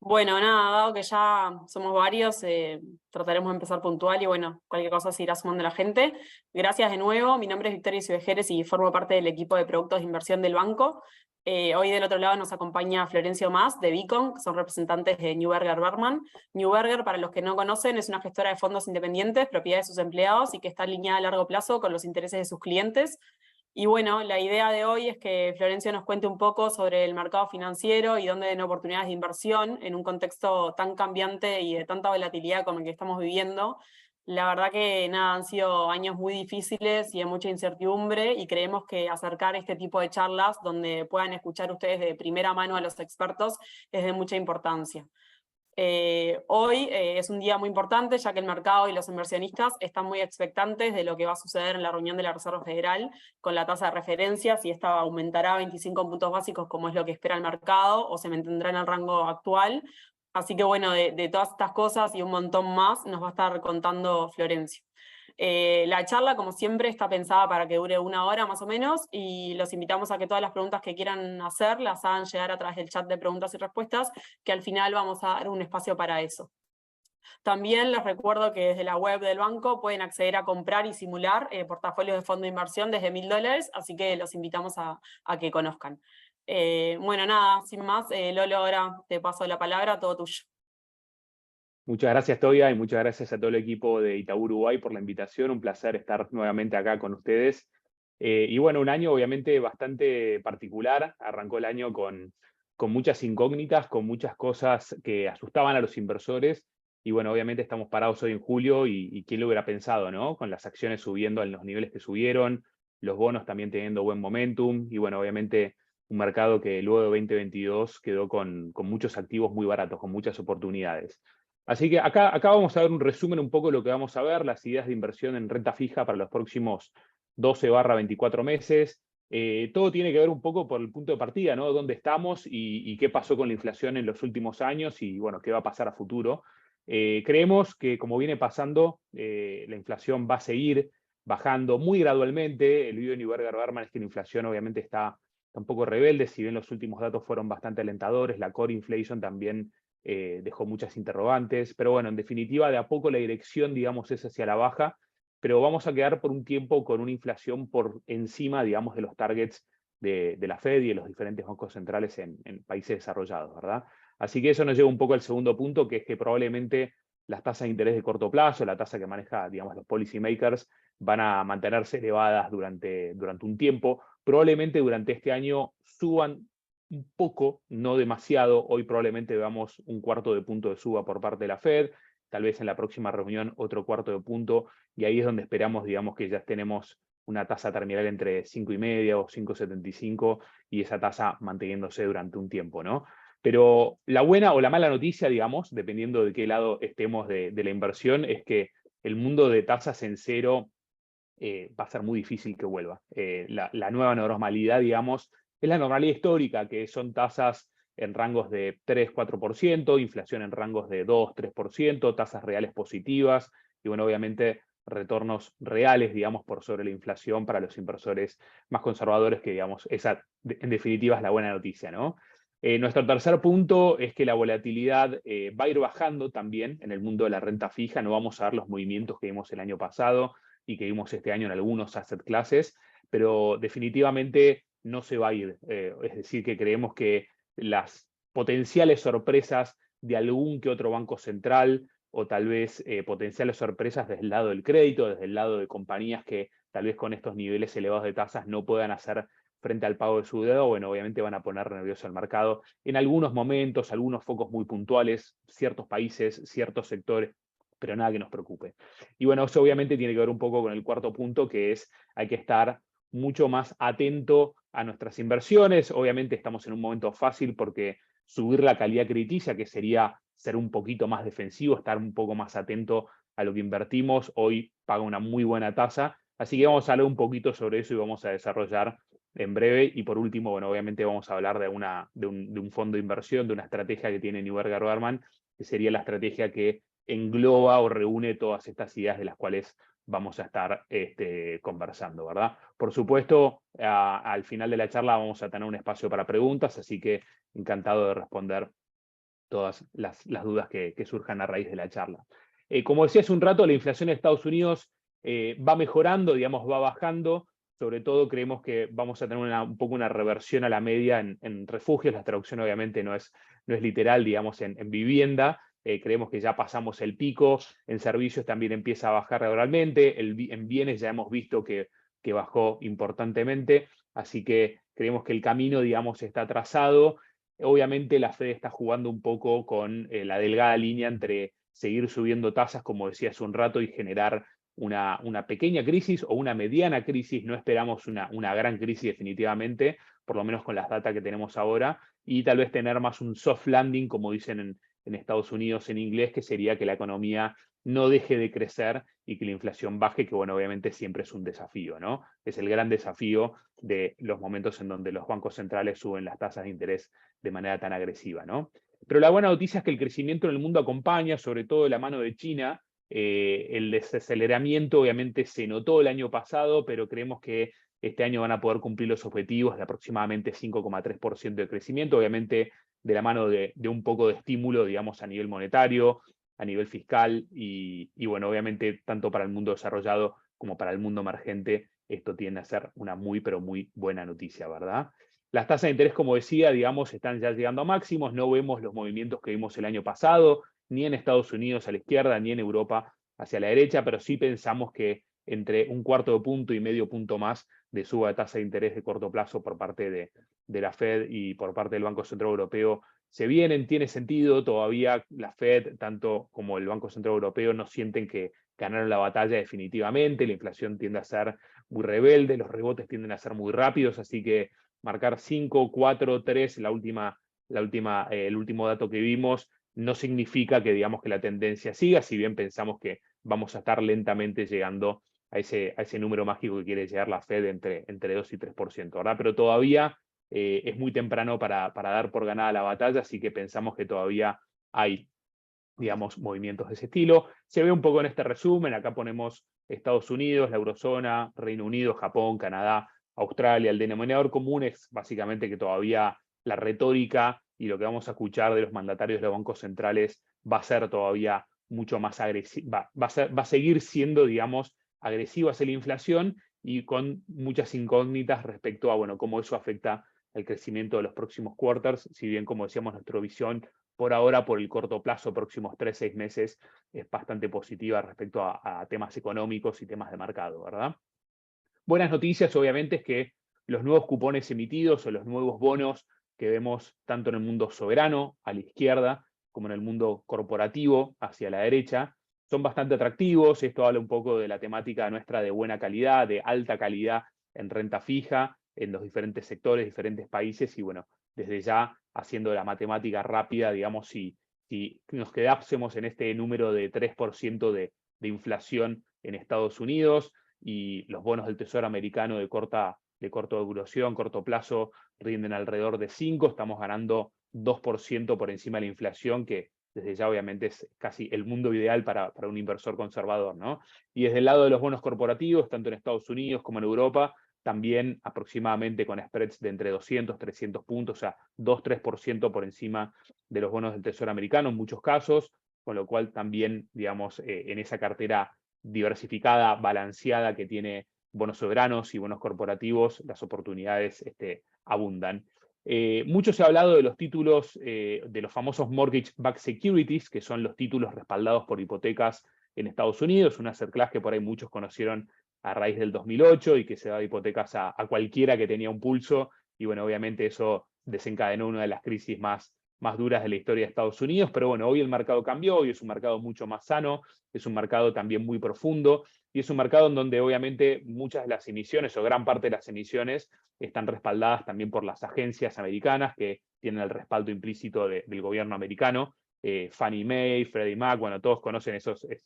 Bueno, nada, dado que ya somos varios, trataremos de empezar puntual y bueno, cualquier cosa se irá sumando la gente. Gracias de nuevo, mi nombre es Victoria Civejeres y formo parte del equipo de productos de inversión del banco. Hoy del otro lado nos acompaña Florencio Mas de Beacon, que son representantes de Neuberger Berman. Neuberger, para los que no conocen, es una gestora de fondos independientes, propiedad de sus empleados y que está alineada a largo plazo con los intereses de sus clientes. Y bueno, la idea de hoy es que Florencio nos cuente un poco sobre el mercado financiero y dónde ven oportunidades de inversión en un contexto tan cambiante y de tanta volatilidad como el que estamos viviendo. La verdad que nada, han sido años muy difíciles y de mucha incertidumbre y creemos que acercar este tipo de charlas donde puedan escuchar ustedes de primera mano a los expertos es de mucha importancia. Hoy es un día muy importante ya que el mercado y los inversionistas están muy expectantes de lo que va a suceder en la reunión de la Reserva Federal con la tasa de referencia, si esta aumentará 25 puntos básicos como es lo que espera el mercado o se mantendrá en el rango actual. Así que bueno, de todas estas cosas y un montón más nos va a estar contando Florencio. La charla, como siempre, está pensada para que dure 1 hora más o menos y los invitamos a que todas las preguntas que quieran hacer las hagan llegar a través del chat de preguntas y respuestas, que al final vamos a dar un espacio para eso. También les recuerdo que desde la web del banco pueden acceder a comprar y simular portafolios de fondo de inversión desde $1000, así que los invitamos a que conozcan. Bueno, nada, sin más, Lolo, ahora te paso la palabra, todo tuyo. Muchas gracias, Toya, y muchas gracias a todo el equipo de Itaú Uruguay por la invitación. Un placer estar nuevamente acá con ustedes. Y bueno, un año obviamente bastante particular. Arrancó el año con muchas incógnitas, con muchas cosas que asustaban a los inversores. Y bueno, obviamente estamos parados hoy en julio y quién lo hubiera pensado, ¿no? Con las acciones subiendo en los niveles que subieron, los bonos también teniendo buen momentum. Y bueno, obviamente un mercado que luego de 2022 quedó con muchos activos muy baratos, con muchas oportunidades. Así que acá vamos a ver un resumen un poco de lo que vamos a ver, las ideas de inversión en renta fija para los próximos 12-24 meses. Todo tiene que ver un poco por el punto de partida, ¿no? Dónde estamos y qué pasó con la inflación en los últimos años y, bueno, qué va a pasar a futuro. Creemos que, como viene pasando, la inflación va a seguir bajando muy gradualmente. El video de Neuberger Berman es que la inflación obviamente está un poco rebelde, si bien los últimos datos fueron bastante alentadores, la core inflation también dejó muchas interrogantes, pero bueno, en definitiva, de a poco la dirección, digamos, es hacia la baja, pero vamos a quedar por un tiempo con una inflación por encima, digamos, de los targets de la Fed y de los diferentes bancos centrales en países desarrollados, ¿verdad? Así que eso nos lleva un poco al segundo punto, que es que probablemente las tasas de interés de corto plazo, la tasa que maneja, digamos, los policy makers, van a mantenerse elevadas durante un tiempo. Probablemente durante este año suban un poco, no demasiado. Hoy probablemente veamos un cuarto de punto de suba por parte de la Fed, tal vez en la próxima reunión otro cuarto de punto, y ahí es donde esperamos, digamos, que ya tenemos una tasa terminal entre 5,5 o 5,75 y esa tasa manteniéndose durante un tiempo, ¿no? Pero la buena o la mala noticia, digamos, dependiendo de qué lado estemos de la inversión, es que el mundo de tasas en cero va a ser muy difícil que vuelva. La nueva normalidad, digamos, es la normalidad histórica, que son tasas en rangos de 3-4%, inflación en rangos de 2-3%, tasas reales positivas y, bueno, obviamente retornos reales, digamos, por sobre la inflación para los inversores más conservadores, que, digamos, esa en definitiva es la buena noticia, ¿no? Nuestro tercer punto es que la volatilidad va a ir bajando también en el mundo de la renta fija, no vamos a ver los movimientos que vimos el año pasado y que vimos este año en algunos asset classes, pero definitivamente no se va a ir. Es decir, que creemos que las potenciales sorpresas de algún que otro banco central o tal vez potenciales sorpresas desde el lado del crédito, desde el lado de compañías que tal vez con estos niveles elevados de tasas no puedan hacer frente al pago de su deuda, bueno, obviamente van a poner nervioso al mercado en algunos momentos, algunos focos muy puntuales, ciertos países, ciertos sectores, pero nada que nos preocupe. Y bueno, eso obviamente tiene que ver un poco con el cuarto punto, que es hay que estar mucho más atento a nuestras inversiones. Obviamente estamos en un momento fácil porque subir la calidad crediticia, que sería ser un poquito más defensivo, estar un poco más atento a lo que invertimos, hoy paga una muy buena tasa. Así que vamos a hablar un poquito sobre eso y vamos a desarrollar en breve. Y por último, bueno, obviamente vamos a hablar de un fondo de inversión, de una estrategia que tiene Neuberger Berman, que sería la estrategia que engloba o reúne todas estas ideas de las cuales vamos a estar conversando, ¿verdad? Por supuesto, al final de la charla vamos a tener un espacio para preguntas, así que encantado de responder todas las dudas que surjan a raíz de la charla. Como decía hace un rato, la inflación en Estados Unidos va mejorando, digamos, va bajando. Sobre todo creemos que vamos a tener un poco una reversión a la media en refugios. La traducción obviamente no es literal, digamos, en vivienda. Creemos que ya pasamos el pico. En servicios también empieza a bajar gradualmente. En bienes ya hemos visto que bajó importantemente. Así que creemos que el camino, digamos, está trazado. Obviamente la Fed está jugando un poco con la delgada línea entre seguir subiendo tasas, como decía hace un rato, y generar una pequeña crisis o una mediana crisis. No esperamos una gran crisis definitivamente, por lo menos con las datas que tenemos ahora, y tal vez tener más un soft landing, como dicen en Estados Unidos en inglés, que sería que la economía no deje de crecer y que la inflación baje, que bueno, obviamente siempre es un desafío, ¿no? Es el gran desafío de los momentos en donde los bancos centrales suben las tasas de interés de manera tan agresiva, ¿no? Pero la buena noticia es que el crecimiento en el mundo acompaña, sobre todo de la mano de China. El desaceleramiento obviamente se notó el año pasado, pero creemos que este año van a poder cumplir los objetivos de aproximadamente 5,3% de crecimiento, obviamente de la mano de un poco de estímulo, digamos, a nivel monetario, a nivel fiscal, y bueno, obviamente tanto para el mundo desarrollado como para el mundo emergente, esto tiende a ser una muy, pero muy buena noticia, ¿verdad? Las tasas de interés, como decía, digamos, están ya llegando a máximos. No vemos los movimientos que vimos el año pasado, ni en Estados Unidos a la izquierda, ni en Europa hacia la derecha, pero sí pensamos que entre un cuarto de punto y medio punto más de suba de tasa de interés de corto plazo por parte de la Fed y por parte del Banco Central Europeo se vienen. Tiene sentido. Todavía la Fed, tanto como el Banco Central Europeo, no sienten que ganaron la batalla definitivamente. La inflación tiende a ser muy rebelde, los rebotes tienden a ser muy rápidos, así que marcar 5, 4, 3, el último dato que vimos, no significa que digamos que la tendencia siga, si bien pensamos que vamos a estar lentamente llegando a ese número mágico que quiere llegar la Fed entre 2 y 3%, ¿verdad? Pero todavía es muy temprano para dar por ganada la batalla, así que pensamos que todavía hay, digamos, movimientos de ese estilo. Se ve un poco en este resumen. Acá ponemos Estados Unidos, la eurozona, Reino Unido, Japón, Canadá, Australia. El denominador común es básicamente que todavía la retórica y lo que vamos a escuchar de los mandatarios de los bancos centrales va a ser todavía mucho más agresiva, va a seguir siendo, digamos, agresiva hacia la inflación y con muchas incógnitas respecto a, bueno, cómo eso afecta el crecimiento de los próximos quarters, si bien, como decíamos, nuestra visión por ahora, por el corto plazo, próximos 3, 6 meses, es bastante positiva respecto a temas económicos y temas de mercado, ¿verdad? Buenas noticias, obviamente, es que los nuevos cupones emitidos o los nuevos bonos que vemos tanto en el mundo soberano, a la izquierda, como en el mundo corporativo, hacia la derecha, son bastante atractivos. Esto habla un poco de la temática nuestra de buena calidad, de alta calidad en renta fija, en los diferentes sectores, diferentes países, y bueno, desde ya haciendo la matemática rápida, digamos, si nos quedásemos en este número de 3% de inflación en Estados Unidos, y los bonos del Tesoro americano de corta duración, corto plazo, rinden alrededor de 5%, estamos ganando 2% por encima de la inflación, que desde ya obviamente es casi el mundo ideal para un inversor conservador, ¿no? Y desde el lado de los bonos corporativos, tanto en Estados Unidos como en Europa, también aproximadamente con spreads de entre 200, 300 puntos, o sea, 2-3% por encima de los bonos del Tesoro americano en muchos casos, con lo cual también, digamos, en esa cartera diversificada, balanceada que tiene bonos soberanos y bonos corporativos, las oportunidades abundan. Mucho se ha hablado de los títulos, de los famosos mortgage-backed securities, que son los títulos respaldados por hipotecas en Estados Unidos, un asset class que por ahí muchos conocieron a raíz del 2008 y que se da de hipotecas a cualquiera que tenía un pulso, y bueno, obviamente eso desencadenó una de las crisis más duras de la historia de Estados Unidos, pero bueno, hoy el mercado cambió, hoy es un mercado mucho más sano, es un mercado también muy profundo, y es un mercado en donde obviamente muchas de las emisiones o gran parte de las emisiones están respaldadas también por las agencias americanas que tienen el respaldo implícito del gobierno americano, Fannie Mae, Freddie Mac, bueno, todos conocen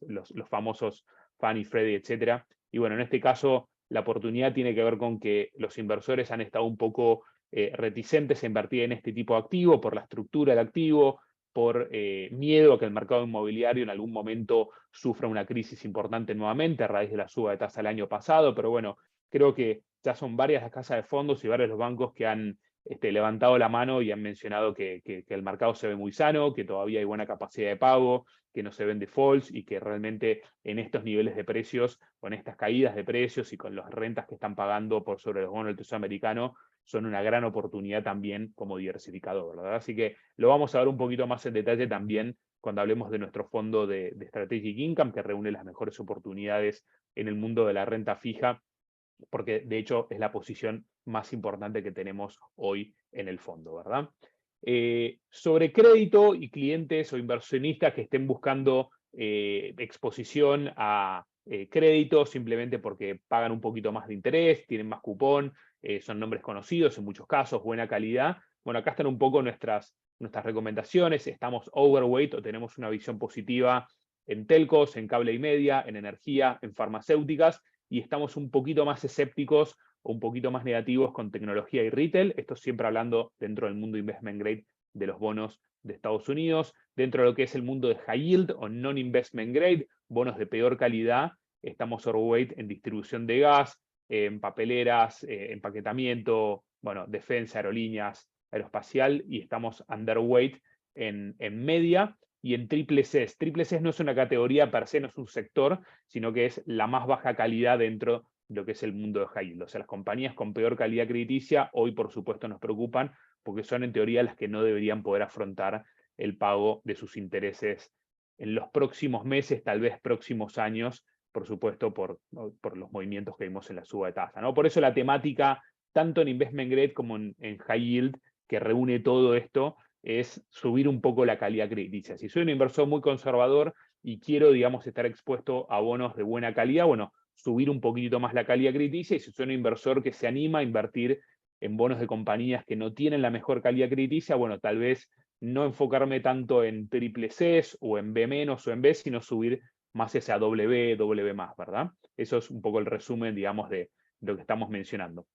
los famosos Fannie, Freddie, etcétera. Y bueno, en este caso la oportunidad tiene que ver con que los inversores han estado un poco reticentes a invertir en este tipo de activo por la estructura del activo, por miedo a que el mercado inmobiliario en algún momento sufra una crisis importante nuevamente a raíz de la suba de tasa el año pasado, pero bueno, creo que ya son varias las casas de fondos y varios los bancos que han levantado la mano y han mencionado que el mercado se ve muy sano, que todavía hay buena capacidad de pago, que no se ven defaults y que realmente en estos niveles de precios, con estas caídas de precios y con las rentas que están pagando por sobre los bonos del Tesoro americano, son una gran oportunidad también como diversificador, ¿verdad? Así que lo vamos a ver un poquito más en detalle también cuando hablemos de nuestro fondo de Strategic Income, que reúne las mejores oportunidades en el mundo de la renta fija, porque de hecho es la posición más importante que tenemos hoy en el fondo, ¿verdad? Sobre crédito y clientes o inversionistas que estén buscando exposición a crédito simplemente porque pagan un poquito más de interés, tienen más cupón, son nombres conocidos en muchos casos, buena calidad. Bueno, acá están un poco nuestras recomendaciones. Estamos overweight o tenemos una visión positiva en telcos, en cable y media, en energía, en farmacéuticas, y estamos un poquito más escépticos o un poquito más negativos con tecnología y retail. Esto siempre hablando dentro del mundo investment grade de los bonos de Estados Unidos. Dentro de lo que es el mundo de high yield o non-investment grade, bonos de peor calidad, estamos overweight en distribución de gas, en papeleras, empaquetamiento, bueno, defensa, aerolíneas, aeroespacial, y estamos underweight en media y en triple Cs. Triple Cs no es una categoría per se, no es un sector, sino que es la más baja calidad dentro de lo que es el mundo de high yield. O sea, las compañías con peor calidad crediticia hoy, por supuesto, nos preocupan porque son en teoría las que no deberían poder afrontar el pago de sus intereses en los próximos meses, tal vez próximos años, por supuesto, por los movimientos que vimos en la suba de tasa, ¿no? Por eso la temática, tanto en investment grade como en high yield, que reúne todo esto, es subir un poco la calidad crediticia. Si soy un inversor muy conservador y quiero, digamos, estar expuesto a bonos de buena calidad, bueno, subir un poquitito más la calidad crediticia, y si soy un inversor que se anima a invertir en bonos de compañías que no tienen la mejor calidad crediticia, bueno, tal vez no enfocarme tanto en triple Cs o en B- o en B, sino subir más ese a W, W+, ¿verdad? Eso es un poco el resumen, digamos, de lo que estamos mencionando.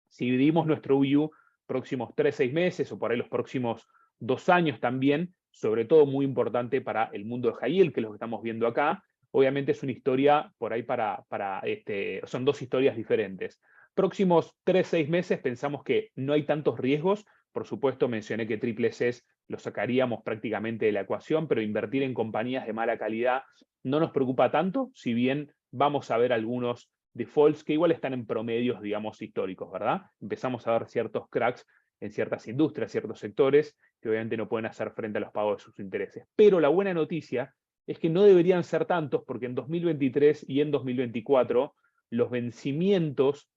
Si dividimos nuestro view próximos 3-6 meses o por ahí los próximos 2 años también, sobre todo muy importante para el mundo de high yield, que es lo que estamos viendo acá, obviamente es una historia por ahí son dos historias diferentes. Próximos 3-6 meses pensamos que no hay tantos riesgos. Por supuesto, mencioné que triple Cs lo sacaríamos prácticamente de la ecuación, pero invertir en compañías de mala calidad no nos preocupa tanto, si bien vamos a ver algunos defaults que igual están en promedios, digamos, históricos, ¿verdad? Empezamos a ver ciertos cracks en ciertas industrias, ciertos sectores, que obviamente no pueden hacer frente a los pagos de sus intereses. Pero la buena noticia es que no deberían ser tantos, porque en 2023 y en 2024 los vencimientos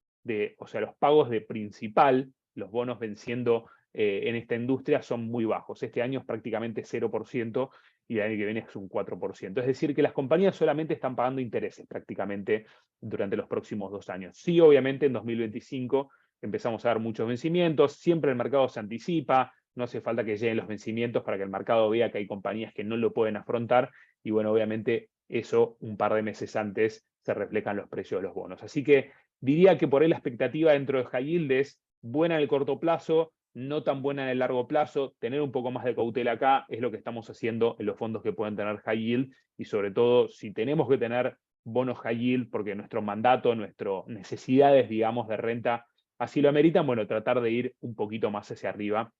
o sea, los pagos de principal, los bonos venciendo en esta industria son muy bajos. Este año es prácticamente 0% y el año que viene es un 4%. Es decir, que las compañías solamente están pagando intereses prácticamente durante los próximos 2 años. Sí, obviamente en 2025 empezamos a ver muchos vencimientos, siempre el mercado se anticipa, no hace falta que lleguen los vencimientos para que el mercado vea que hay compañías que no lo pueden afrontar, y bueno, obviamente eso un par de meses antes se refleja en los precios de los bonos. Así que diría que por ahí la expectativa dentro de high yield es buena en el corto plazo, no tan buena en el largo plazo. Tener un poco más de cautela acá es lo que estamos haciendo en los fondos que pueden tener high yield, y sobre todo si tenemos que tener bonos high yield porque nuestro mandato, nuestras necesidades, digamos, de renta así lo ameritan, bueno, tratar de ir un poquito más hacia arriba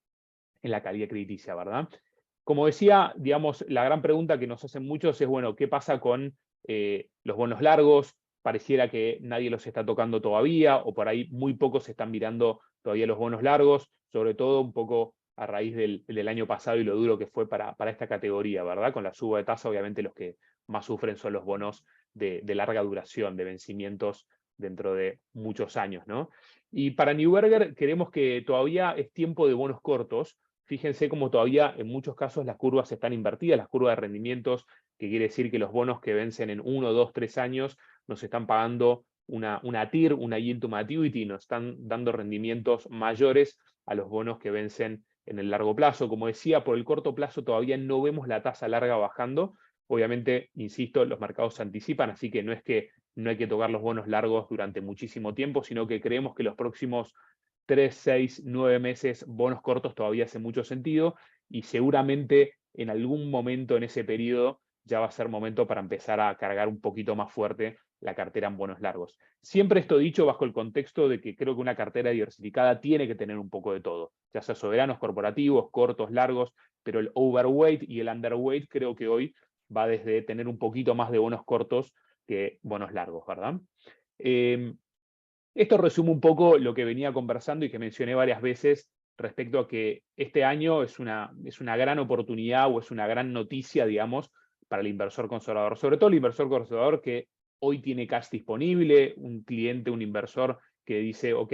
en la calidad crediticia, ¿verdad? Como decía, digamos, la gran pregunta que nos hacen muchos es, bueno, ¿qué pasa con los bonos largos? Pareciera que nadie los está tocando todavía, o por ahí muy pocos están mirando todavía los bonos largos, sobre todo un poco a raíz del año pasado y lo duro que fue para esta categoría, ¿verdad? Con la suba de tasa, obviamente los que más sufren son los bonos de larga duración, de vencimientos dentro de muchos años, ¿no? Y para Neuberger queremos que todavía es tiempo de bonos cortos. Fíjense cómo todavía en muchos casos las curvas están invertidas, las curvas de rendimientos, que quiere decir que los bonos que vencen en 1, 2, 3 años nos están pagando una TIR, una Yield to Maturity, nos están dando rendimientos mayores a los bonos que vencen en el largo plazo. Como decía, por el corto plazo todavía no vemos la tasa larga bajando. Obviamente, insisto, los mercados se anticipan, así que no es que no hay que tocar los bonos largos durante muchísimo tiempo, sino que creemos que los próximos 3, 6, 9 meses, bonos cortos todavía hace mucho sentido, y seguramente en algún momento en ese periodo ya va a ser momento para empezar a cargar un poquito más fuerte la cartera en bonos largos. Siempre esto dicho bajo el contexto de que creo que una cartera diversificada tiene que tener un poco de todo, ya sea soberanos, corporativos, cortos, largos, pero el overweight y el underweight creo que hoy va desde tener un poquito más de bonos cortos que bonos largos, ¿verdad? Esto resume un poco lo que venía conversando y que mencioné varias veces respecto a que este año es una gran oportunidad o es una gran noticia, digamos, para el inversor conservador. Sobre todo el inversor conservador que hoy tiene cash disponible, un cliente, un inversor que dice, ok,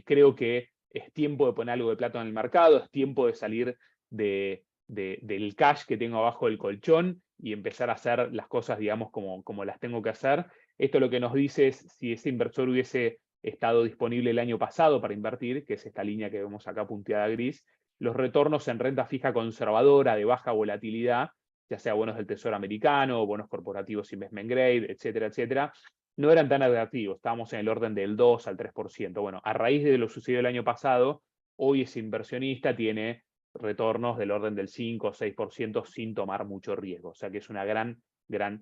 creo que es tiempo de poner algo de plata en el mercado, es tiempo de salir del cash que tengo abajo del colchón y empezar a hacer las cosas, digamos, como las tengo que hacer. Esto lo que nos dice es, si ese inversor hubiese estado disponible el año pasado para invertir, que es esta línea que vemos acá punteada gris, los retornos en renta fija conservadora de baja volatilidad, ya sea bonos del Tesoro americano, bonos corporativos investment grade, etcétera, etcétera, no eran tan atractivos, estábamos en el orden del 2 al 3%. Bueno, a raíz de lo sucedido el año pasado, hoy ese inversionista tiene retornos del orden del 5 o 6% sin tomar mucho riesgo. O sea que es una gran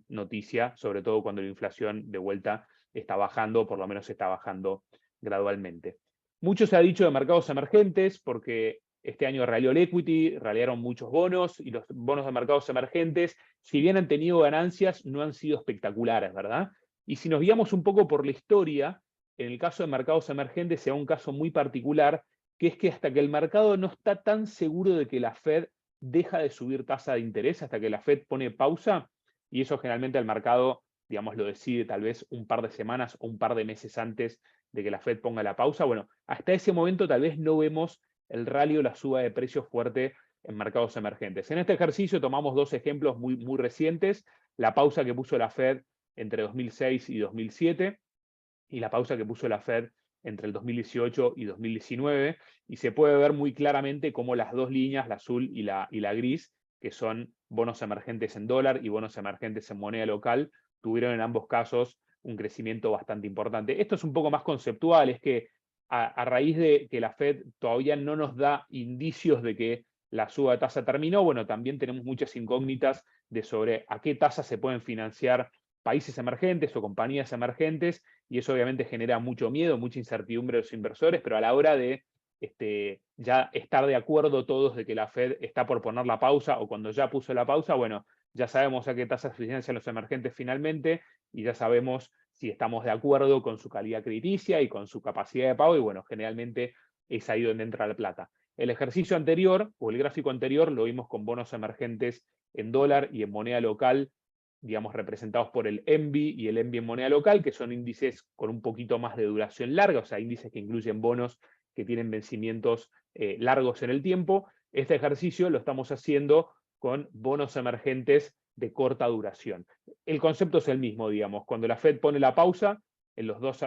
noticia, sobre todo cuando la inflación de vuelta está bajando, por lo menos está bajando gradualmente. Mucho se ha dicho de mercados emergentes, porque este año ralió el equity, ralearon muchos bonos, y los bonos de mercados emergentes, si bien han tenido ganancias, no han sido espectaculares, ¿verdad? Y si nos guiamos un poco por la historia, en el caso de mercados emergentes se da un caso muy particular, que es que hasta que el mercado no está tan seguro de que la Fed deja de subir tasa de interés, hasta que la Fed pone pausa, y eso generalmente el mercado, digamos, lo decide tal vez un par de semanas o un par de meses antes de que la Fed ponga la pausa. Bueno, hasta ese momento tal vez no vemos el rally o la suba de precios fuerte en mercados emergentes. En este ejercicio tomamos dos ejemplos muy recientes, la pausa que puso la Fed entre 2006 y 2007 y la pausa que puso la Fed entre el 2018 y 2019, y se puede ver muy claramente cómo las dos líneas, la azul y la gris, que son bonos emergentes en dólar y bonos emergentes en moneda local, tuvieron en ambos casos un crecimiento bastante importante. Esto es un poco más conceptual, es que a raíz de que la Fed todavía no nos da indicios de que la suba de tasa terminó, bueno, también tenemos muchas incógnitas de sobre a qué tasa se pueden financiar países emergentes o compañías emergentes, y eso obviamente genera mucho miedo, mucha incertidumbre de los inversores, pero a la hora de ya estar de acuerdo todos de que la Fed está por poner la pausa, o cuando ya puso la pausa, bueno, ya sabemos a qué tasas financian los emergentes finalmente, y ya sabemos si estamos de acuerdo con su calidad crediticia y con su capacidad de pago, y bueno, generalmente es ahí donde entra la plata. El ejercicio anterior, o el gráfico anterior, lo vimos con bonos emergentes en dólar y en moneda local, digamos, representados por el ENVI y el ENVI en moneda local, que son índices con un poquito más de duración larga, o sea, índices que incluyen bonos que tienen vencimientos largos en el tiempo. Este ejercicio lo estamos haciendo con bonos emergentes de corta duración. El concepto es el mismo, digamos, cuando la Fed pone la pausa, en los dos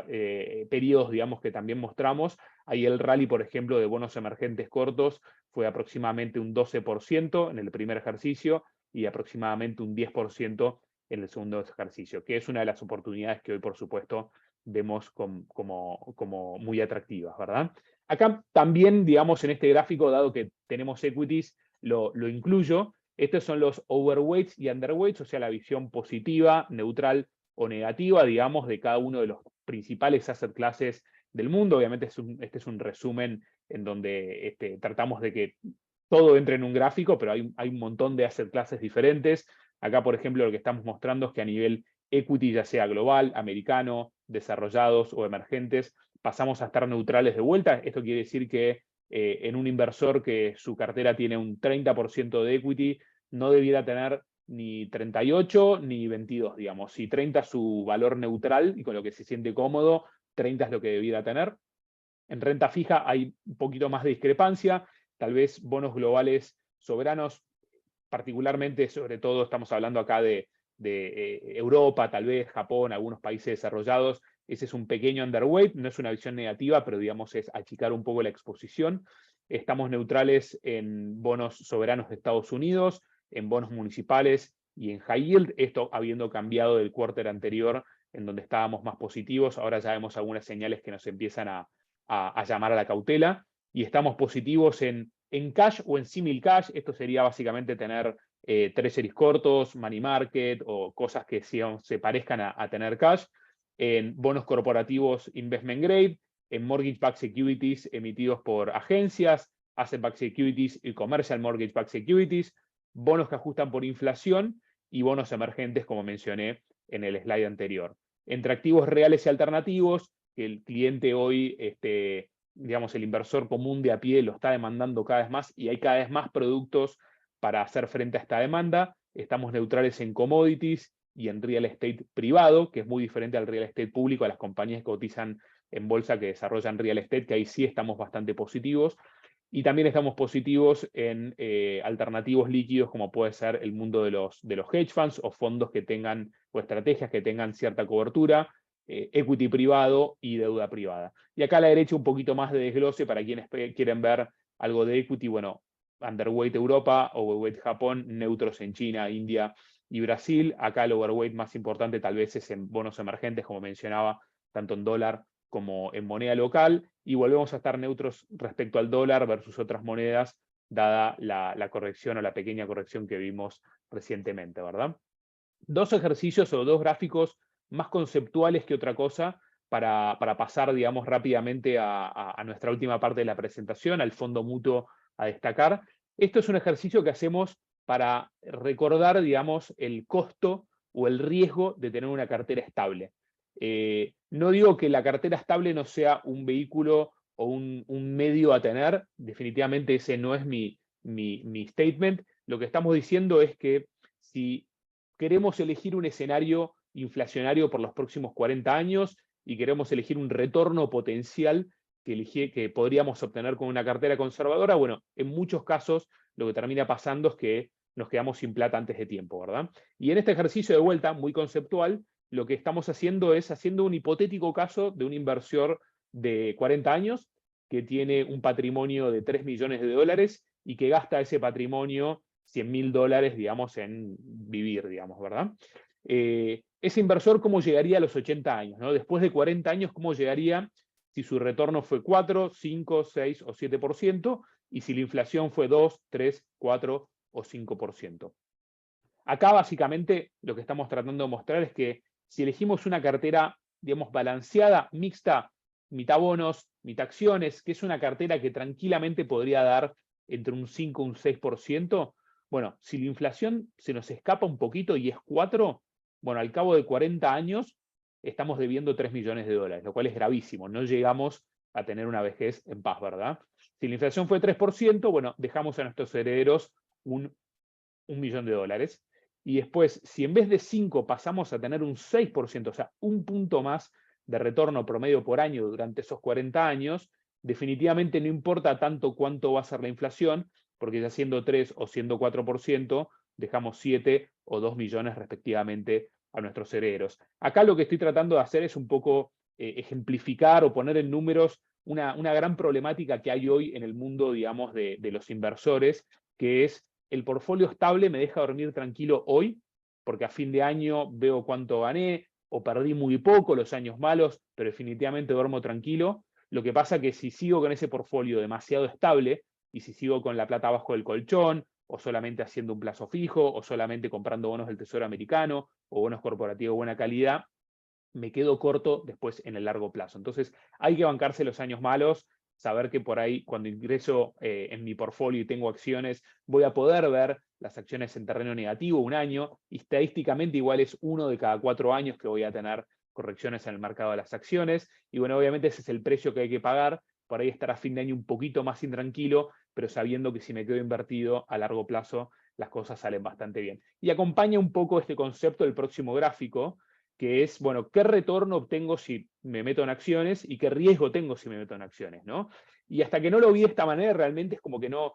periodos, digamos, que también mostramos, ahí el rally, por ejemplo, de bonos emergentes cortos fue aproximadamente un 12% en el primer ejercicio y aproximadamente un 10% en el segundo ejercicio, que es una de las oportunidades que hoy, por supuesto, vemos como muy atractivas, ¿verdad? Acá también, digamos, en este gráfico, dado que tenemos equities, lo incluyo. Estos son los overweights y underweights, o sea, la visión positiva, neutral o negativa, digamos, de cada uno de los principales asset classes del mundo. Obviamente este es un resumen en donde tratamos de que todo entra en un gráfico, pero hay un montón de asset classes diferentes. Acá, por ejemplo, lo que estamos mostrando es que a nivel equity, ya sea global, americano, desarrollados o emergentes, pasamos a estar neutrales de vuelta. Esto quiere decir que en un inversor que su cartera tiene un 30% de equity, no debiera tener ni 38 ni 22, digamos. Si 30 es su valor neutral y con lo que se siente cómodo, 30 es lo que debiera tener. En renta fija hay un poquito más de discrepancia, tal vez bonos globales soberanos, particularmente, sobre todo estamos hablando acá de Europa, tal vez Japón, algunos países desarrollados. Ese es un pequeño underweight, no es una visión negativa, pero digamos es achicar un poco la exposición. Estamos neutrales en bonos soberanos de Estados Unidos, en bonos municipales y en high yield, esto habiendo cambiado del quarter anterior en donde estábamos más positivos. Ahora ya vemos algunas señales que nos empiezan a llamar a la cautela, y estamos positivos en cash o en simil cash. Esto sería básicamente tener treasuries cortos, money market o cosas que se parezcan a tener cash, en bonos corporativos investment grade, en mortgage-backed securities emitidos por agencias, asset-backed securities y commercial mortgage-backed securities, bonos que ajustan por inflación y bonos emergentes, como mencioné en el slide anterior. Entre activos reales y alternativos, que el cliente hoy, digamos, el inversor común de a pie lo está demandando cada vez más y hay cada vez más productos para hacer frente a esta demanda. Estamos neutrales en commodities y en real estate privado, que es muy diferente al real estate público, a las compañías que cotizan en bolsa que desarrollan real estate, que ahí sí estamos bastante positivos. Y también estamos positivos en alternativos líquidos, como puede ser el mundo de los hedge funds o fondos que tengan, o estrategias que tengan cierta cobertura, equity privado y deuda privada. Y acá a la derecha un poquito más de desglose para quienes quieren ver algo de equity, bueno, underweight Europa, overweight Japón, neutros en China, India y Brasil. Acá el overweight más importante tal vez es en bonos emergentes, como mencionaba, tanto en dólar como en moneda local, y volvemos a estar neutros respecto al dólar versus otras monedas, dada la corrección o la pequeña corrección que vimos recientemente, ¿verdad? Dos ejercicios o dos gráficos más conceptuales que otra cosa para pasar, digamos, rápidamente a nuestra última parte de la presentación, al fondo mutuo a destacar. Esto es un ejercicio que hacemos para recordar, digamos, el costo o el riesgo de tener una cartera estable. No digo que la cartera estable no sea un vehículo o un medio a tener, definitivamente ese no es mi statement. Lo que estamos diciendo es que si queremos elegir un escenario inflacionario por los próximos 40 años y queremos elegir un retorno potencial que podríamos obtener con una cartera conservadora, bueno, en muchos casos lo que termina pasando es que nos quedamos sin plata antes de tiempo, ¿verdad? Y en este ejercicio de vuelta, muy conceptual, lo que estamos haciendo es haciendo un hipotético caso de un inversor de 40 años que tiene un patrimonio de 3 millones de dólares y que gasta ese patrimonio $100.000, digamos, en vivir, digamos, ¿verdad? Ese inversor, ¿cómo llegaría a los 80 años? ¿No? Después de 40 años, ¿cómo llegaría si su retorno fue 4, 5, 6 o 7%? Y si la inflación fue 2, 3, 4 o 5%. Acá, básicamente, lo que estamos tratando de mostrar es que si elegimos una cartera, digamos, balanceada, mixta, mitad bonos, mitad acciones, que es una cartera que tranquilamente podría dar entre un 5 y un 6%, bueno, si la inflación se nos escapa un poquito y es 4, bueno, al cabo de 40 años estamos debiendo 3 millones de dólares, lo cual es gravísimo. No llegamos a tener una vejez en paz, ¿verdad? Si la inflación fue 3%, bueno, dejamos a nuestros herederos un millón de dólares. Y después, si en vez de 5 pasamos a tener un 6%, o sea, un punto más de retorno promedio por año durante esos 40 años, definitivamente no importa tanto cuánto va a ser la inflación, porque ya siendo 3 o siendo 4%, dejamos 7 o 2 millones respectivamente a nuestros herederos. Acá lo que estoy tratando de hacer es un poco ejemplificar o poner en números una gran problemática que hay hoy en el mundo, digamos, de los inversores, que es el portfolio estable me deja dormir tranquilo hoy, porque a fin de año veo cuánto gané, o perdí muy poco los años malos, pero definitivamente duermo tranquilo. Lo que pasa que si sigo con ese portfolio demasiado estable, y si sigo con la plata abajo del colchón, o solamente haciendo un plazo fijo, o solamente comprando bonos del Tesoro americano, o bonos corporativos de buena calidad, me quedo corto después en el largo plazo. Entonces hay que bancarse los años malos, saber que por ahí cuando ingreso en mi portfolio y tengo acciones, voy a poder ver las acciones en terreno negativo un año, y estadísticamente igual es 1 de cada 4 años que voy a tener correcciones en el mercado de las acciones, y bueno, obviamente ese es el precio que hay que pagar, por ahí estar a fin de año un poquito más intranquilo, pero sabiendo que si me quedo invertido a largo plazo, las cosas salen bastante bien. Y acompaña un poco este concepto del próximo gráfico, que es, bueno, ¿qué retorno obtengo si me meto en acciones y qué riesgo tengo si me meto en acciones, ¿no? Y hasta que no lo vi de esta manera, realmente es como que no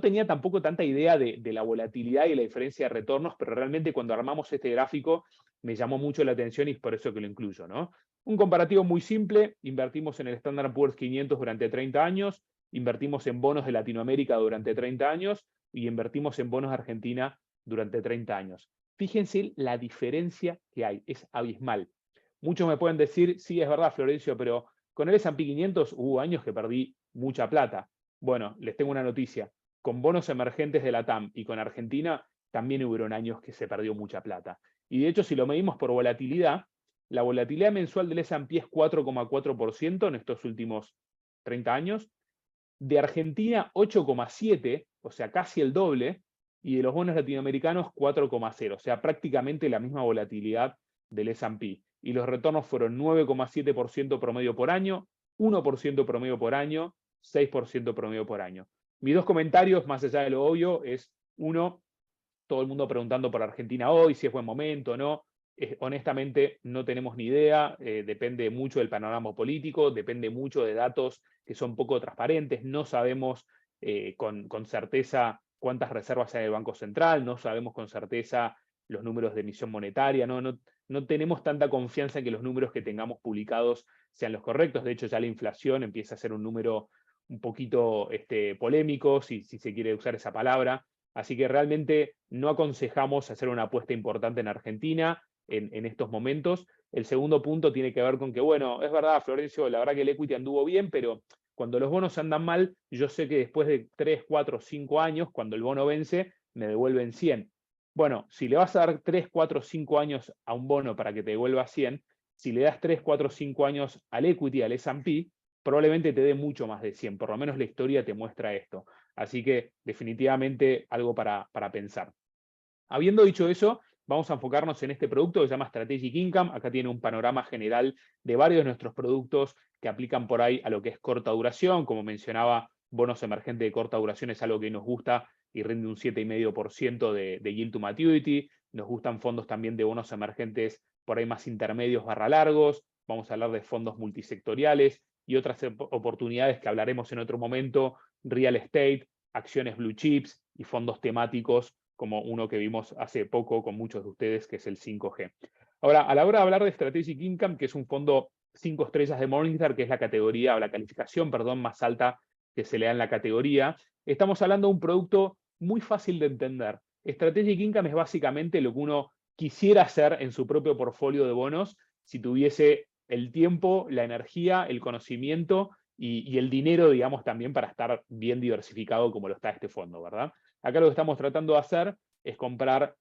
tenía tampoco tanta idea de la volatilidad y la diferencia de retornos, pero realmente cuando armamos este gráfico me llamó mucho la atención y es por eso que lo incluyo, ¿no? Un comparativo muy simple: invertimos en el Standard Poor's 500 durante 30 años, invertimos en bonos de Latinoamérica durante 30 años y invertimos en bonos de Argentina durante 30 años. Fíjense la diferencia que hay, es abismal. Muchos me pueden decir, sí, es verdad, Florencio, pero con el S&P 500 hubo años que perdí mucha plata. Bueno, les tengo una noticia. Con bonos emergentes de la TAM y con Argentina también hubieron años que se perdió mucha plata. Y de hecho, si lo medimos por volatilidad, la volatilidad mensual del S&P es 4,4% en estos últimos 30 años, de Argentina 8,7%, o sea, casi el doble, y de los bonos latinoamericanos 4,0%, o sea, prácticamente la misma volatilidad del S&P. Y los retornos fueron 9,7% promedio por año, 1% promedio por año, 6% promedio por año. Mis dos comentarios, más allá de lo obvio, es uno, todo el mundo preguntando por Argentina hoy, si es buen momento o no. Honestamente, no tenemos ni idea, depende mucho del panorama político, depende mucho de datos que son poco transparentes, no sabemos con certeza cuántas reservas hay en el Banco Central, no sabemos con certeza los números de emisión monetaria, no tenemos tanta confianza en que los números que tengamos publicados sean los correctos. De hecho, ya la inflación empieza a ser un número un poquito polémico, si se quiere usar esa palabra. Así que realmente no aconsejamos hacer una apuesta importante en Argentina en estos momentos. El segundo punto tiene que ver con que, bueno, es verdad, Florencio, la verdad que el equity anduvo bien, pero cuando los bonos andan mal, yo sé que después de 3, 4, 5 años, cuando el bono vence, me devuelven 100. Bueno, si le vas a dar 3, 4, 5 años a un bono para que te devuelva 100, si le das 3, 4, 5 años al equity, al S&P, probablemente te dé mucho más de 100. Por lo menos la historia te muestra esto. Así que definitivamente algo para pensar. Habiendo dicho eso, vamos a enfocarnos en este producto que se llama Strategic Income. Acá tiene un panorama general de varios de nuestros productos que aplican por ahí a lo que es corta duración. Como mencionaba, bonos emergentes de corta duración es algo que nos gusta y rinde un 7,5% de yield to maturity. Nos gustan fondos también de bonos emergentes por ahí más intermedios barra largos. Vamos a hablar de fondos multisectoriales y otras oportunidades que hablaremos en otro momento, real estate, acciones blue chips y fondos temáticos como uno que vimos hace poco con muchos de ustedes, que es el 5G. Ahora, a la hora de hablar de Strategic Income, que es un fondo 5 estrellas de Morningstar, que es la categoría, o la calificación, perdón, más alta que se le da en la categoría, estamos hablando de un producto muy fácil de entender. Strategic Income es básicamente lo que uno quisiera hacer en su propio portfolio de bonos si tuviese el tiempo, la energía, el conocimiento y el dinero, digamos, también para estar bien diversificado como lo está este fondo, ¿verdad? Acá lo que estamos tratando de hacer es comprar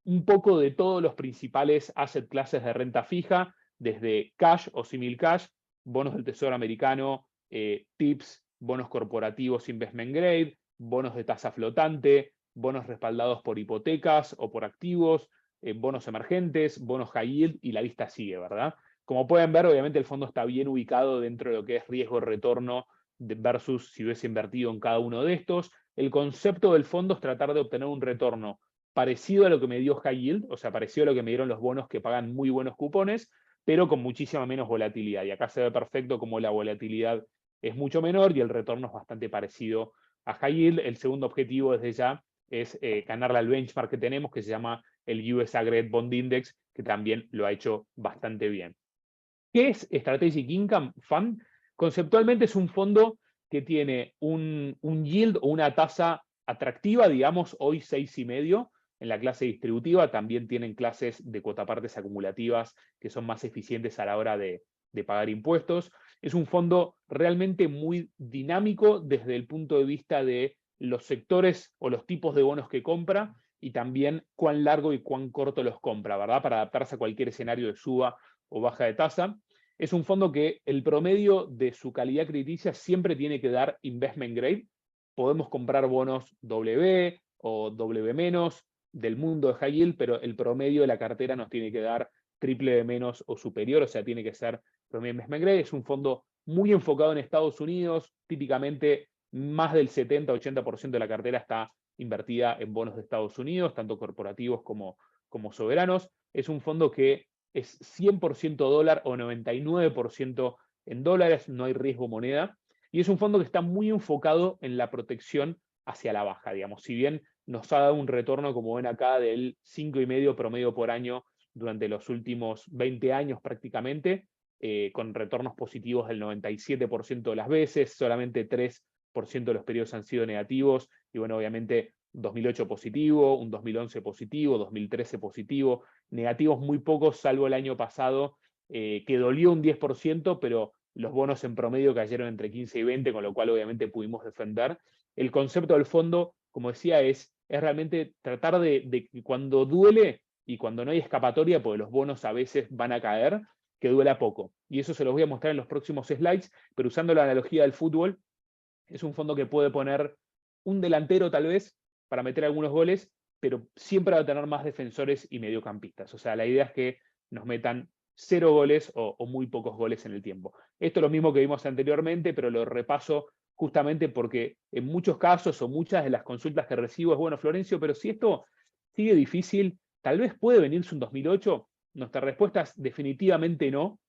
un poco de todos los principales asset classes de renta fija, desde cash o simil cash, bonos del Tesoro americano, TIPS, bonos corporativos investment grade, bonos de tasa flotante, bonos respaldados por hipotecas o por activos, bonos emergentes, bonos high yield, y la lista sigue, ¿verdad? Como pueden ver, obviamente el fondo está bien ubicado dentro de lo que es riesgo-retorno versus si hubiese invertido en cada uno de estos. El concepto del fondo es tratar de obtener un retorno parecido a lo que me dio high yield, o sea, parecido a lo que me dieron los bonos que pagan muy buenos cupones, pero con muchísima menos volatilidad. Y acá se ve perfecto cómo la volatilidad es mucho menor y el retorno es bastante parecido a high yield. El segundo objetivo desde ya es ganarle al benchmark que tenemos, que se llama el US Aggregate Bond Index, que también lo ha hecho bastante bien. ¿Qué es Strategic Income Fund? Conceptualmente es un fondo que tiene un yield o una tasa atractiva, digamos, hoy 6,5 en la clase distributiva. También tienen clases de cuotapartes acumulativas que son más eficientes a la hora de pagar impuestos. Es un fondo realmente muy dinámico desde el punto de vista de los sectores o los tipos de bonos que compra y también cuán largo y cuán corto los compra, ¿verdad? Para adaptarse a cualquier escenario de suba o baja de tasa. Es un fondo que el promedio de su calidad crediticia siempre tiene que dar investment grade. Podemos comprar bonos W o W- del mundo de high yield, pero el promedio de la cartera nos tiene que dar triple B- o superior, o sea, tiene que ser promedio investment grade. Es un fondo muy enfocado en Estados Unidos, típicamente más del 70-80% de la cartera está invertida en bonos de Estados Unidos, tanto corporativos como soberanos. Es un fondo que es 100% dólar o 99% en dólares, no hay riesgo moneda, y es un fondo que está muy enfocado en la protección hacia la baja, digamos. Si bien nos ha dado un retorno, como ven acá, del 5,5 promedio por año durante los últimos 20 años prácticamente, con retornos positivos del 97% de las veces, solamente 3% de los periodos han sido negativos, y bueno, obviamente 2008 positivo, un 2011 positivo, 2013 positivo, negativos muy pocos, salvo el año pasado, que dolió un 10%, pero los bonos en promedio cayeron entre 15 y 20, con lo cual obviamente pudimos defender. El concepto del fondo, como decía, es es realmente tratar de que cuando duele y cuando no hay escapatoria, porque los bonos a veces van a caer, que duela poco. Y eso se los voy a mostrar en los próximos slides, pero usando la analogía del fútbol, es un fondo que puede poner un delantero tal vez para meter algunos goles, pero siempre va a tener más defensores y mediocampistas. O sea, la idea es que nos metan 0 goles o muy pocos goles en el tiempo. Esto es lo mismo que vimos anteriormente, pero lo repaso justamente porque en muchos casos o muchas de las consultas que recibo es, bueno, Florencio, pero si esto sigue difícil, tal vez puede venirse un 2008. Nuestra respuesta es definitivamente no,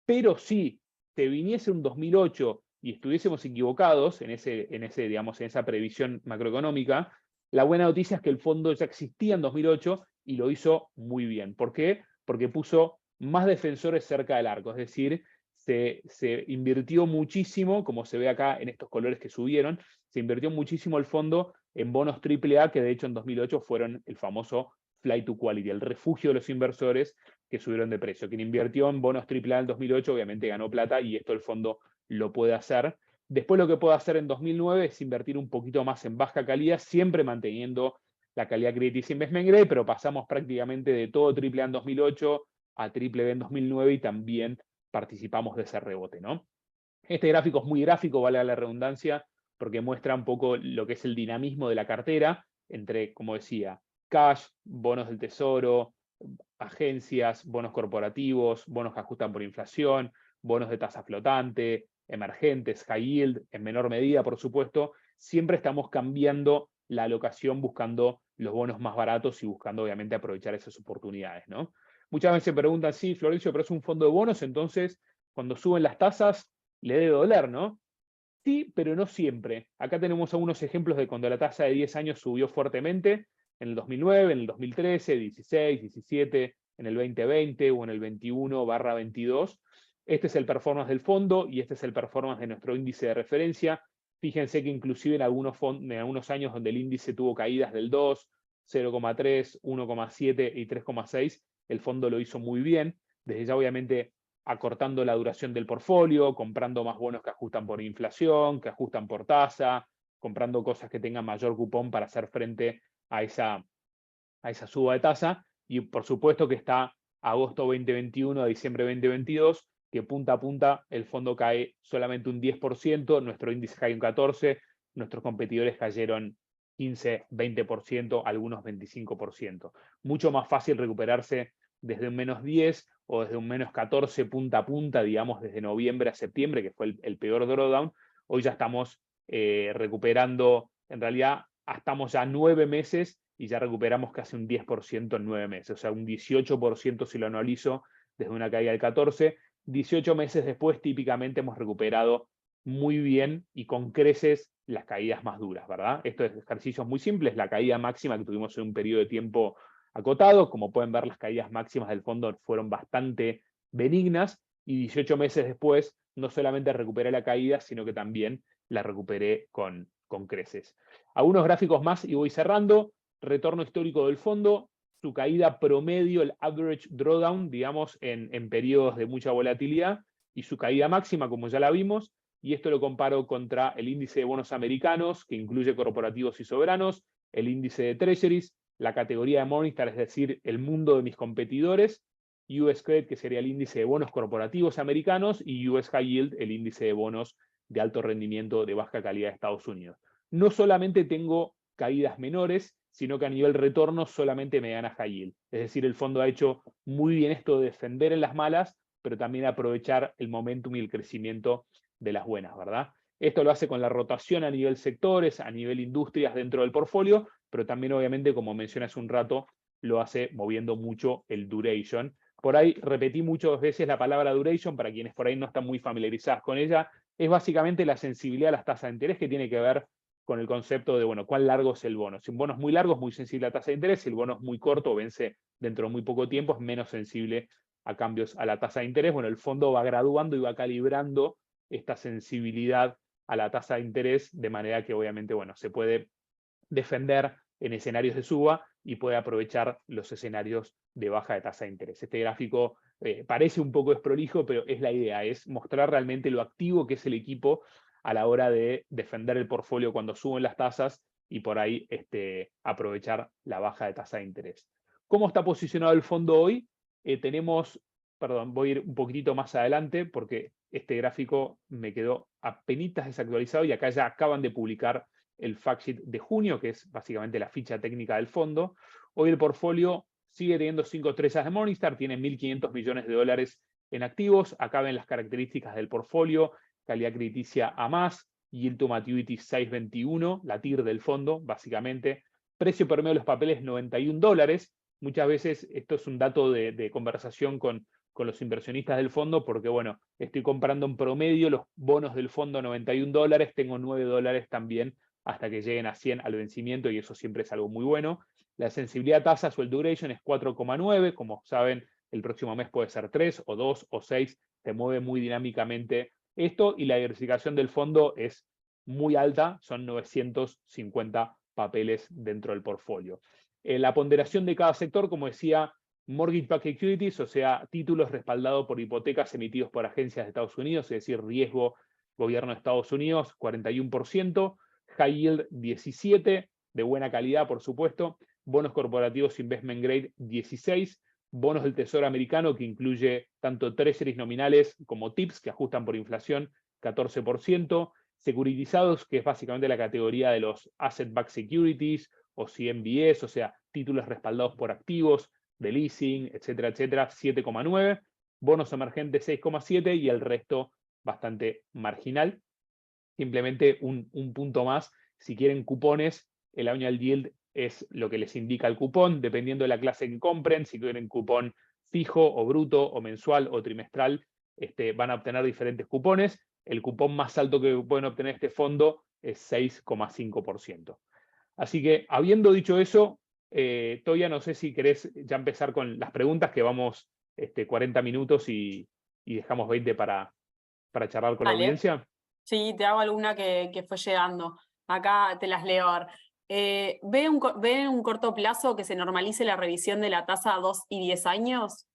pero si te viniese un 2008 y estuviésemos equivocados digamos, en esa previsión macroeconómica, la buena noticia es que el fondo ya existía en 2008 y lo hizo muy bien. ¿Por qué? Porque puso más defensores cerca del arco, es decir, se invirtió muchísimo, como se ve acá en estos colores que subieron, se invirtió muchísimo el fondo en bonos AAA, que de hecho en 2008 fueron el famoso flight to quality, el refugio de los inversores que subieron de precio. Quien invirtió en bonos AAA en 2008 obviamente ganó plata y esto el fondo lo puede hacer. Después lo que puede hacer en 2009 es invertir un poquito más en baja calidad, siempre manteniendo la calidad crediticia investment grade, pero pasamos prácticamente de todo AAA en 2008 a BBB en 2009 y también participamos de ese rebote, ¿no? Este gráfico es muy gráfico, vale la redundancia, porque muestra un poco lo que es el dinamismo de la cartera entre, como decía, cash, bonos del tesoro, agencias, bonos corporativos, bonos que ajustan por inflación, bonos de tasa flotante, emergentes, high yield, en menor medida, por supuesto. Siempre estamos cambiando la alocación buscando los bonos más baratos y buscando, obviamente, aprovechar esas oportunidades, ¿no? Muchas veces se preguntan, sí, Florencio, pero es un fondo de bonos, entonces, cuando suben las tasas, le debe doler, ¿no? Sí, pero no siempre. Acá tenemos algunos ejemplos de cuando la tasa de 10 años subió fuertemente, en el 2009, en el 2013, 16, 17, en el 2020 o en el 21/22. Este es el performance del fondo y este es el performance de nuestro índice de referencia. Fíjense que inclusive en algunos años donde el índice tuvo caídas del 2, 0,3, 1,7 y 3,6, el fondo lo hizo muy bien. Desde ya obviamente acortando la duración del portfolio, comprando más bonos que ajustan por inflación, que ajustan por tasa, comprando cosas que tengan mayor cupón para hacer frente a esa suba de tasa. Y por supuesto que está agosto 2021 a diciembre 2022, que punta a punta el fondo cae solamente un 10%, nuestro índice cae un 14%, nuestros competidores cayeron 15, 20%, algunos 25%. Mucho más fácil recuperarse desde un menos 10 o desde un menos 14 punta a punta, digamos desde noviembre a septiembre, que fue el peor drawdown. Hoy ya estamos recuperando, en realidad estamos ya 9 meses y ya recuperamos casi un 10% en 9 meses, o sea, un 18% si lo analizo desde una caída del 14. 18 meses después típicamente hemos recuperado muy bien y con creces las caídas más duras, ¿verdad? Estos ejercicios muy simples, la caída máxima que tuvimos en un periodo de tiempo acotado, como pueden ver las caídas máximas del fondo fueron bastante benignas y 18 meses después no solamente recuperé la caída, sino que también la recuperé con creces. Algunos gráficos más y voy cerrando. Retorno histórico del fondo, su caída promedio, el average drawdown, digamos, en periodos de mucha volatilidad, y su caída máxima, como ya la vimos, y esto lo comparo contra el índice de bonos americanos, que incluye corporativos y soberanos, el índice de treasuries, la categoría de Morningstar, es decir, el mundo de mis competidores, US Credit, que sería el índice de bonos corporativos americanos, y US High Yield, el índice de bonos de alto rendimiento de baja calidad de Estados Unidos. No solamente tengo caídas menores, sino que a nivel retorno solamente me gana high yield. Es decir, el fondo ha hecho muy bien esto de defender en las malas, pero también aprovechar el momentum y el crecimiento de las buenas, ¿verdad? Esto lo hace con la rotación a nivel sectores, a nivel industrias dentro del portfolio, pero también obviamente, como mencioné hace un rato, lo hace moviendo mucho el duration. Por ahí repetí muchas veces la palabra duration, para quienes por ahí no están muy familiarizadas con ella, es básicamente la sensibilidad a las tasas de interés que tiene que ver con el concepto de, bueno, cuán largo es el bono. Si un bono es muy largo, es muy sensible a la tasa de interés. Si el bono es muy corto, vence dentro de muy poco tiempo, es menos sensible a cambios a la tasa de interés. Bueno, el fondo va graduando y va calibrando esta sensibilidad a la tasa de interés, de manera que obviamente, bueno, se puede defender en escenarios de suba y puede aprovechar los escenarios de baja de tasa de interés. Este gráfico parece un poco desprolijo, pero es la idea, es mostrar realmente lo activo que es el equipo a la hora de defender el portfolio cuando suben las tasas y por ahí aprovechar la baja de tasa de interés. ¿Cómo está posicionado el fondo hoy? Perdón, voy a ir un poquitito más adelante porque este gráfico me quedó apenitas desactualizado y acá ya acaban de publicar el fact sheet de junio, que es básicamente la ficha técnica del fondo. Hoy el portfolio sigue teniendo 5 estrellas de Morningstar, tiene 1.500 millones de dólares en activos. Acá ven las características del portfolio: calidad crediticia A+, yield to maturity 6.21, la TIR del fondo, básicamente. Precio promedio de los papeles, $91. Muchas veces esto es un dato de conversación con los inversionistas del fondo, porque bueno, estoy comprando en promedio los bonos del fondo $91, tengo $9 también hasta que lleguen a 100 al vencimiento, y eso siempre es algo muy bueno. La sensibilidad a tasas o el duration es 4,9, como saben, el próximo mes puede ser 3 o 2 o 6, se mueve muy dinámicamente esto, y la diversificación del fondo es muy alta, son 950 papeles dentro del portfolio. La ponderación de cada sector, como decía, mortgage-backed securities, o sea, títulos respaldados por hipotecas emitidos por agencias de Estados Unidos, es decir, riesgo gobierno de Estados Unidos, 41%, high yield 17%, de buena calidad, por supuesto, bonos corporativos investment grade 16%, bonos del Tesoro americano, que incluye tanto treasuries nominales como TIPS, que ajustan por inflación, 14%, securitizados, que es básicamente la categoría de los asset-backed securities, o CMBS, o sea, títulos respaldados por activos, de leasing, etcétera, etcétera, 7,9%, bonos emergentes 6,7%, y el resto bastante marginal. Simplemente un punto más: si quieren cupones, el annual yield es lo que les indica el cupón, dependiendo de la clase que compren. Si quieren cupón fijo o bruto o mensual o trimestral, van a obtener diferentes cupones. El cupón más alto que pueden obtener este fondo es 6,5%. Así que, habiendo dicho eso, Toya, no sé si querés ya empezar con las preguntas, que vamos 40 minutos y dejamos 20 para charlar con la Dale. audiencia. Sí, te hago alguna que fue llegando. Acá te las leo. A ver. ¿Ve en un corto plazo que se normalice la revisión de la tasa a 2 y 10 años?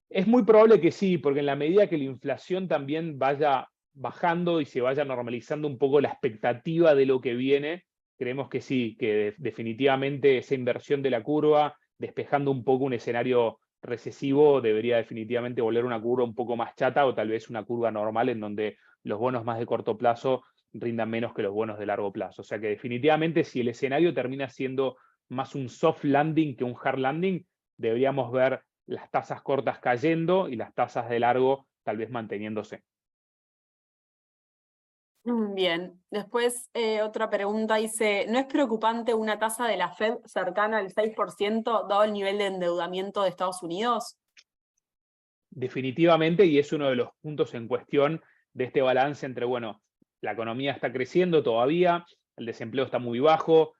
Es muy probable que sí, porque en la medida que la inflación también vaya bajando y se vaya normalizando un poco la expectativa de lo que viene, creemos que sí, que definitivamente esa inversión de la curva, despejando un poco un escenario recesivo, debería definitivamente volver una curva un poco más chata, o tal vez una curva normal en donde los bonos más de corto plazo rindan menos que los bonos de largo plazo. O sea que definitivamente, si el escenario termina siendo más un soft landing que un hard landing, deberíamos ver las tasas cortas cayendo y las tasas de largo tal vez manteniéndose. Bien. Después, otra pregunta dice, ¿no es preocupante una tasa de la Fed cercana al 6% dado el nivel de endeudamiento de Estados Unidos? Definitivamente, y es uno de los puntos en cuestión de este balance entre, bueno, la economía está creciendo todavía, el desempleo está muy bajo,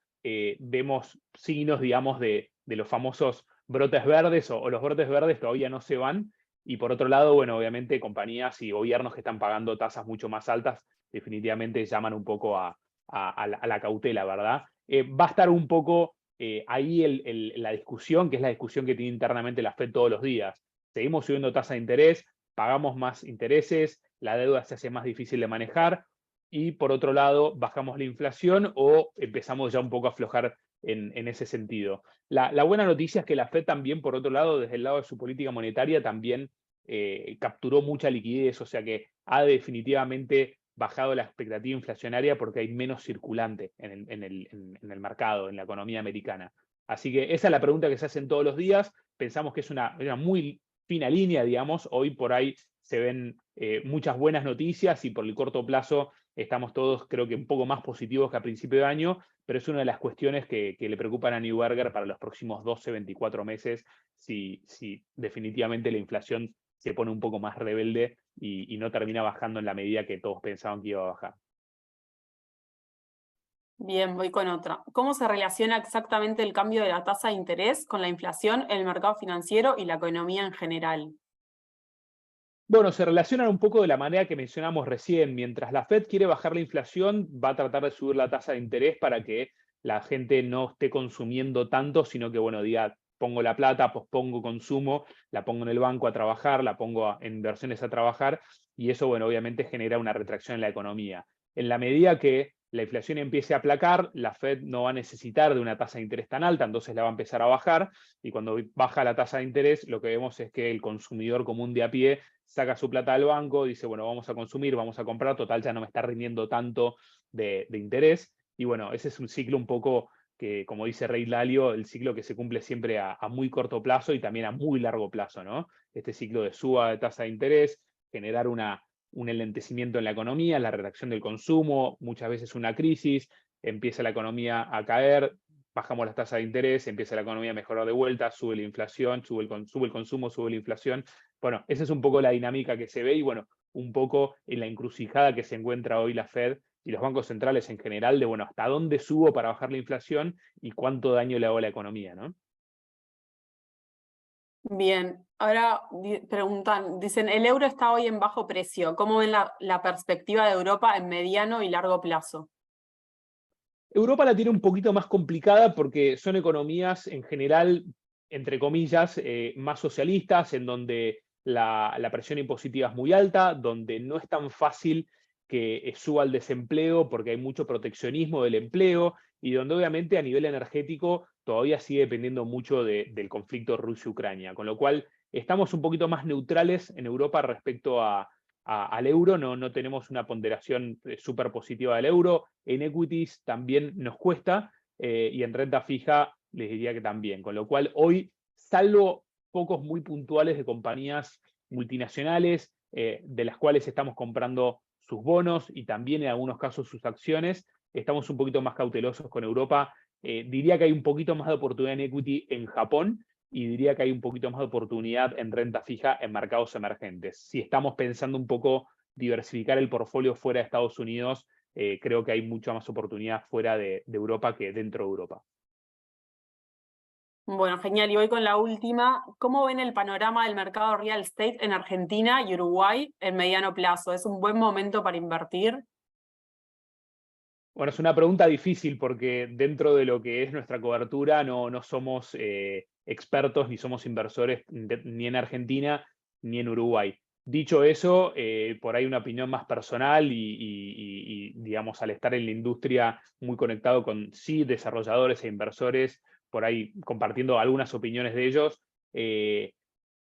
vemos signos, digamos, de los famosos brotes verdes, o los brotes verdes todavía no se van, y por otro lado, bueno, obviamente compañías y gobiernos que están pagando tasas mucho más altas definitivamente llaman un poco a la cautela, ¿verdad? Va a estar un poco ahí la discusión, que es la discusión que tiene internamente la Fed todos los días. Seguimos subiendo tasa de interés, pagamos más intereses, la deuda se hace más difícil de manejar, y por otro lado bajamos la inflación o empezamos ya un poco a aflojar en ese sentido. La buena noticia es que la Fed también, por otro lado, desde el lado de su política monetaria, también capturó mucha liquidez, o sea que ha definitivamente bajado la expectativa inflacionaria porque hay menos circulante en el mercado, en la economía americana. Así que esa es la pregunta que se hacen todos los días. Pensamos que es una muy fina línea, digamos. Hoy por ahí se ven muchas buenas noticias, y por el corto plazo estamos todos, creo que, un poco más positivos que a principio de año, pero es una de las cuestiones que le preocupan a Neuberger para los próximos 12, 24 meses, si definitivamente la inflación se pone un poco más rebelde y no termina bajando en la medida que todos pensaban que iba a bajar. Bien, voy con otra. ¿Cómo se relaciona exactamente el cambio de la tasa de interés con la inflación, el mercado financiero y la economía en general? Bueno, se relacionan un poco de la manera que mencionamos recién. Mientras la Fed quiere bajar la inflación, va a tratar de subir la tasa de interés para que la gente no esté consumiendo tanto, sino que, bueno, diga, pongo la plata, pospongo consumo, la pongo en el banco a trabajar, la pongo en inversiones a trabajar, y eso, bueno, obviamente genera una retracción en la economía. En la medida que la inflación empiece a aplacar, la Fed no va a necesitar de una tasa de interés tan alta, entonces la va a empezar a bajar, y cuando baja la tasa de interés, lo que vemos es que el consumidor común de a pie saca su plata del banco, dice, bueno, vamos a consumir, vamos a comprar, total ya no me está rindiendo tanto de interés, y bueno, ese es un ciclo un poco que, como dice Ray Dalio, el ciclo que se cumple siempre a muy corto plazo y también a muy largo plazo, ¿no? Este ciclo de suba de tasa de interés, generar un enlentecimiento en la economía, la retracción del consumo, muchas veces una crisis, empieza la economía a caer, bajamos las tasas de interés, empieza la economía a mejorar de vuelta, sube la inflación, sube el consumo, sube la inflación. Bueno, esa es un poco la dinámica que se ve y bueno, un poco en la encrucijada que se encuentra hoy la Fed y los bancos centrales en general de, bueno, hasta dónde subo para bajar la inflación y cuánto daño le hago a la economía, ¿no? Bien, ahora preguntan, dicen, el euro está hoy en bajo precio. ¿Cómo ven la perspectiva de Europa en mediano y largo plazo? Europa la tiene un poquito más complicada porque son economías en general, entre comillas, más socialistas, en donde la presión impositiva es muy alta, donde no es tan fácil que suba el desempleo porque hay mucho proteccionismo del empleo y donde obviamente a nivel energético todavía sigue dependiendo mucho del conflicto Rusia-Ucrania, con lo cual estamos un poquito más neutrales en Europa respecto al euro, no tenemos una ponderación súper positiva del euro. En equities también nos cuesta y en renta fija les diría que también. Con lo cual hoy, salvo pocos muy puntuales de compañías multinacionales de las cuales estamos comprando sus bonos y también en algunos casos sus acciones, estamos un poquito más cautelosos con Europa. Diría que hay un poquito más de oportunidad en equity en Japón, y diría que hay un poquito más de oportunidad en renta fija en mercados emergentes. Si estamos pensando un poco diversificar el portfolio fuera de Estados Unidos, creo que hay mucha más oportunidad fuera de Europa que dentro de Europa. Bueno, genial. Y voy con la última. ¿Cómo ven el panorama del mercado real estate en Argentina y Uruguay en mediano plazo? ¿Es un buen momento para invertir? Bueno, es una pregunta difícil porque dentro de lo que es nuestra cobertura no somos expertos ni somos inversores ni en Argentina ni en Uruguay. Dicho eso, por ahí una opinión más personal digamos, al estar en la industria muy conectado con, sí, desarrolladores e inversores, por ahí compartiendo algunas opiniones de ellos,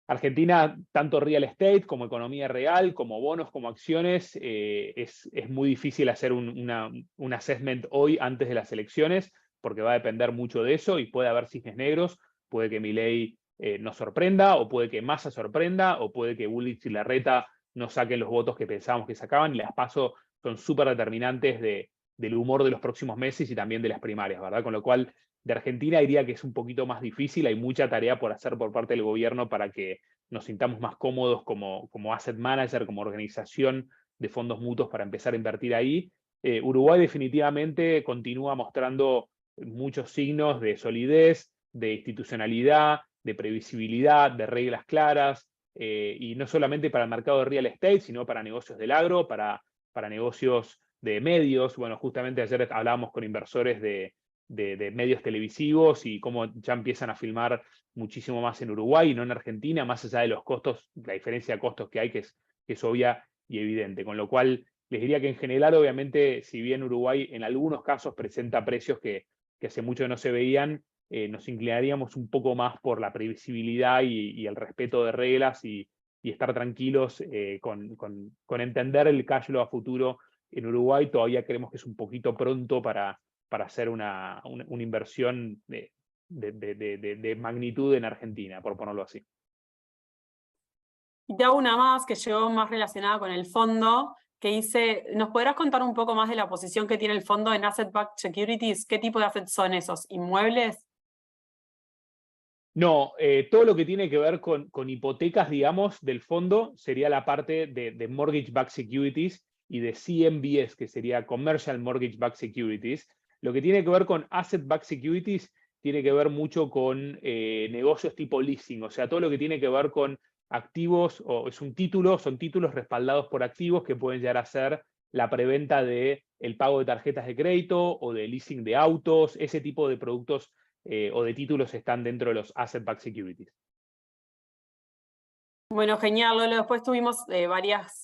Argentina, tanto real estate como economía real, como bonos, como acciones, es muy difícil hacer un assessment hoy antes de las elecciones, porque va a depender mucho de eso y puede haber cisnes negros, puede que Milei nos sorprenda, o puede que Massa sorprenda, o puede que Bullrich y Larreta no saquen los votos que pensábamos que sacaban, y las PASO son súper determinantes del humor de los próximos meses y también de las primarias, ¿verdad? Con lo cual, de Argentina diría que es un poquito más difícil, hay mucha tarea por hacer por parte del gobierno para que nos sintamos más cómodos como asset manager, como organización de fondos mutuos para empezar a invertir ahí. Uruguay definitivamente continúa mostrando muchos signos de solidez, de institucionalidad, de previsibilidad, de reglas claras, y no solamente para el mercado de real estate, sino para negocios del agro, para negocios de medios. Bueno, justamente ayer hablábamos con inversores de medios televisivos y cómo ya empiezan a filmar muchísimo más en Uruguay y no en Argentina, más allá de los costos, la diferencia de costos que hay, que es obvia y evidente. Con lo cual, les diría que en general, obviamente, si bien Uruguay en algunos casos presenta precios que hace mucho no se veían, nos inclinaríamos un poco más por la previsibilidad y el respeto de reglas y estar tranquilos con entender el cash flow a futuro en Uruguay. Todavía creemos que es un poquito pronto para hacer una inversión de magnitud en Argentina, por ponerlo así. Y te hago una más que llegó más relacionada con el fondo, que dice, ¿nos podrás contar un poco más de la posición que tiene el fondo en Asset-Backed Securities? ¿Qué tipo de assets son esos? ¿Inmuebles? No, todo lo que tiene que ver con hipotecas, digamos, del fondo sería la parte de Mortgage-Backed Securities y de CMBS, que sería Commercial Mortgage-Backed Securities. Lo que tiene que ver con Asset-Backed Securities tiene que ver mucho con negocios tipo leasing, o sea, todo lo que tiene que ver con activos, o es un título, son títulos respaldados por activos que pueden llegar a ser la preventa de el pago de tarjetas de crédito o de leasing de autos, ese tipo de productos o de títulos están dentro de los asset-backed securities. Bueno, genial, Lolo. Después tuvimos varias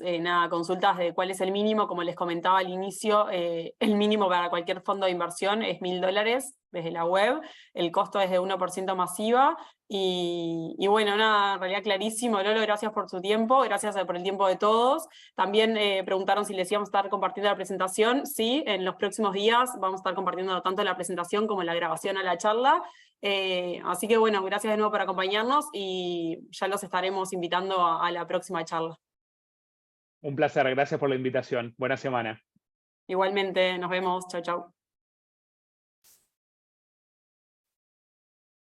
consultas de cuál es el mínimo. Como les comentaba al inicio, el mínimo para cualquier fondo de inversión es $1000 desde la web. El costo es de 1% masiva. Y bueno, nada, en realidad clarísimo. Lolo, gracias por tu tiempo, gracias por el tiempo de todos. También preguntaron si les íbamos a estar compartiendo la presentación. Sí, en los próximos días vamos a estar compartiendo tanto la presentación como la grabación a la charla. Así que bueno, gracias de nuevo por acompañarnos y ya los estaremos invitando a la próxima charla. Un placer, gracias por la invitación. Buena semana. Igualmente, nos vemos. Chau, chau.